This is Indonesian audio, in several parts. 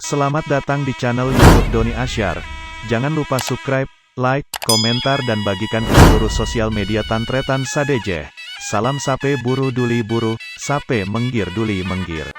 Selamat datang di channel YouTube Doni Asyar. Jangan lupa subscribe, like, komentar dan bagikan ke seluruh sosial media Tantretan Sadejeh. Salam sape buru duli buru, sape menggir duli menggir.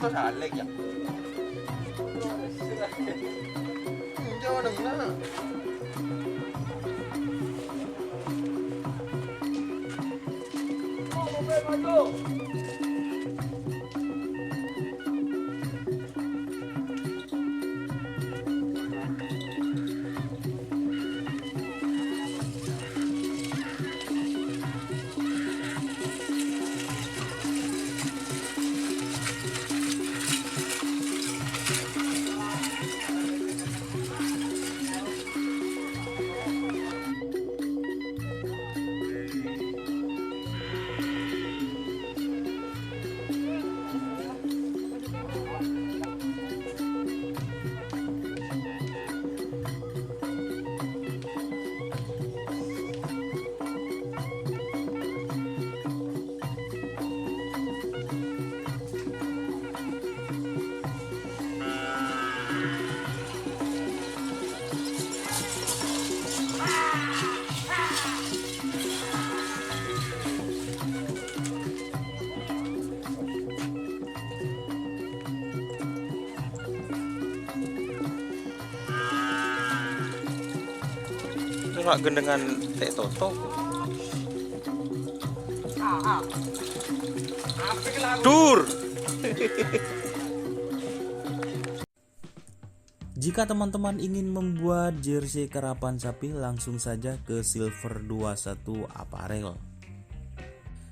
Tôi thả lên nhỉ? Cho đừng đó. Nggak gendengan Teh Toto. Dur. Jika teman-teman ingin membuat jersey karapan sapi, langsung saja ke Silver 21 Apparel.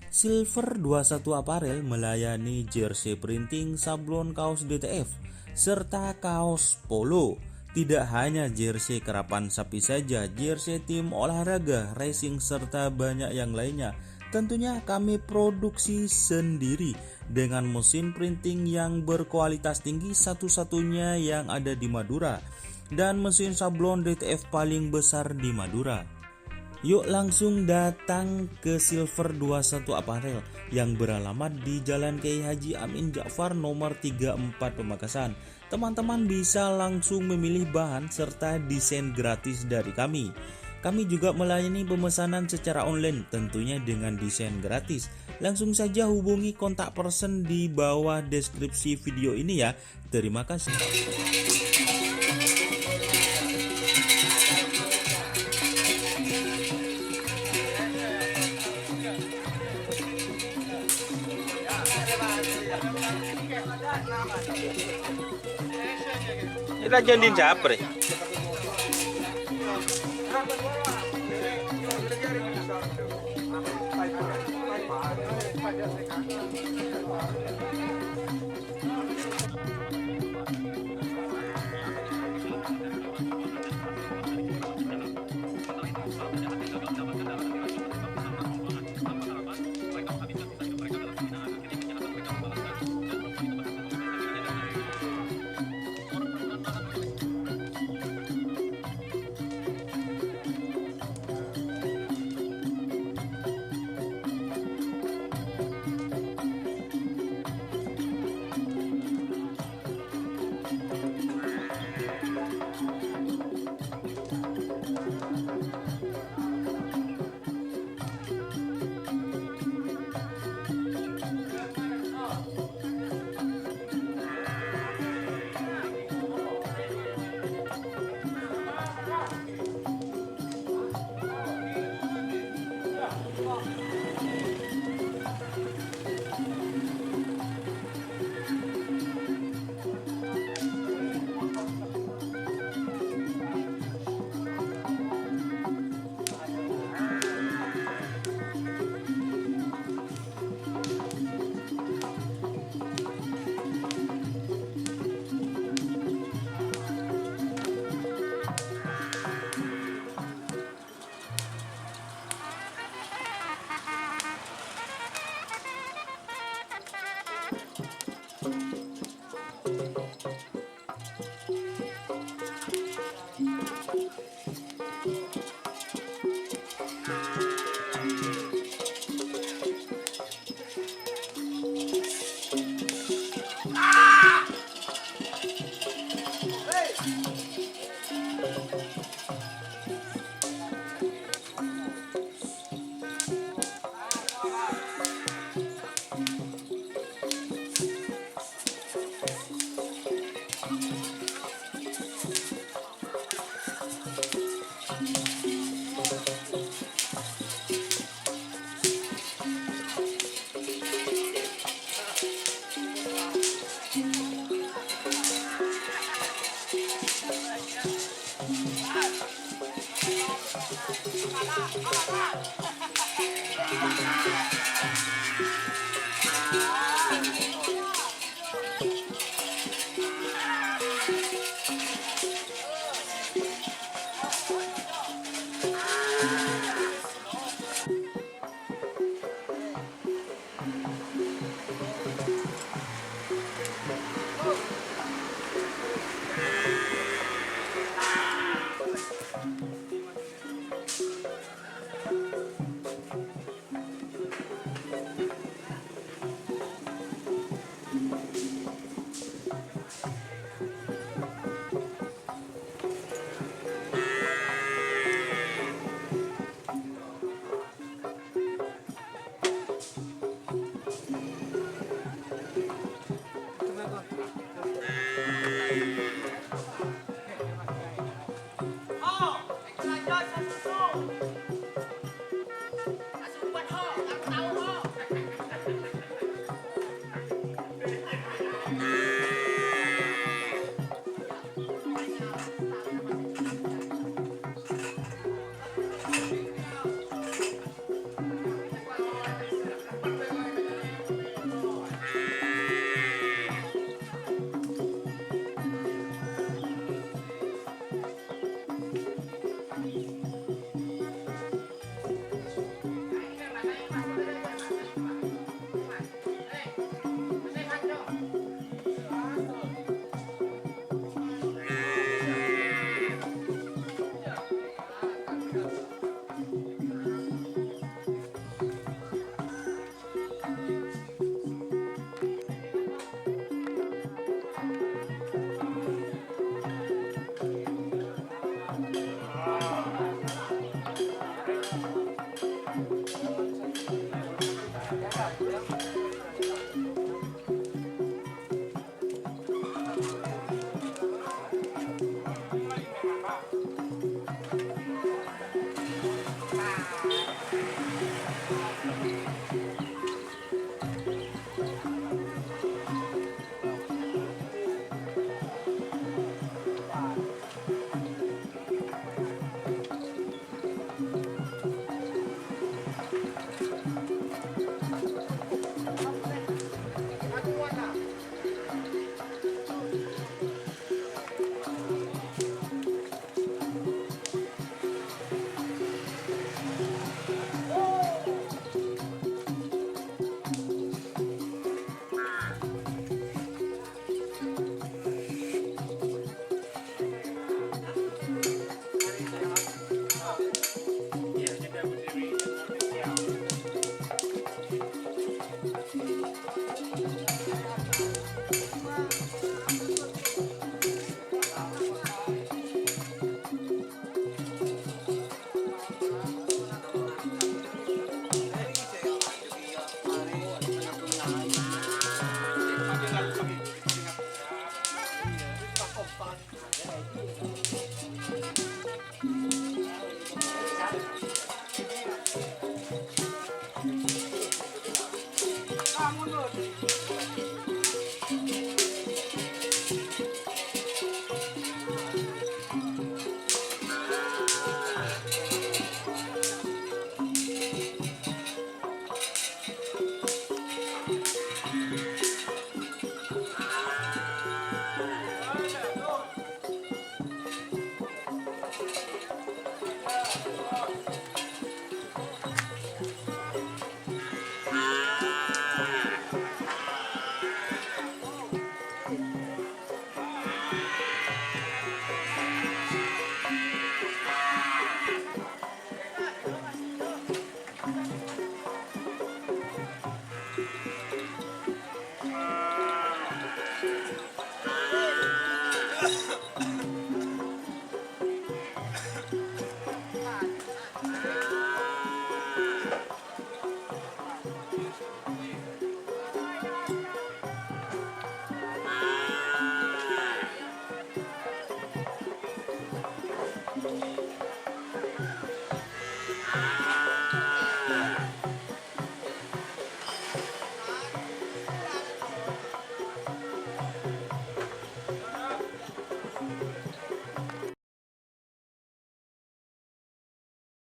Silver 21 Apparel melayani jersey printing, sablon kaos DTF, serta kaos polo. Tidak hanya jersey karapan sapi saja, jersey tim olahraga, racing, serta banyak yang lainnya. Tentunya kami produksi sendiri dengan mesin printing yang berkualitas tinggi, satu-satunya yang ada di Madura, dan mesin sablon DTF paling besar di Madura. Yuk langsung datang ke Silver 21 Apparel yang beralamat di Jalan Kiai Haji Amin Ja'far nomor 34 Pamekasan. Teman-teman bisa langsung memilih bahan serta desain gratis dari kami. Kami juga melayani pemesanan secara online tentunya dengan desain gratis. Langsung saja hubungi kontak person di bawah deskripsi video ini ya. Terima kasih. Ila jangan japre.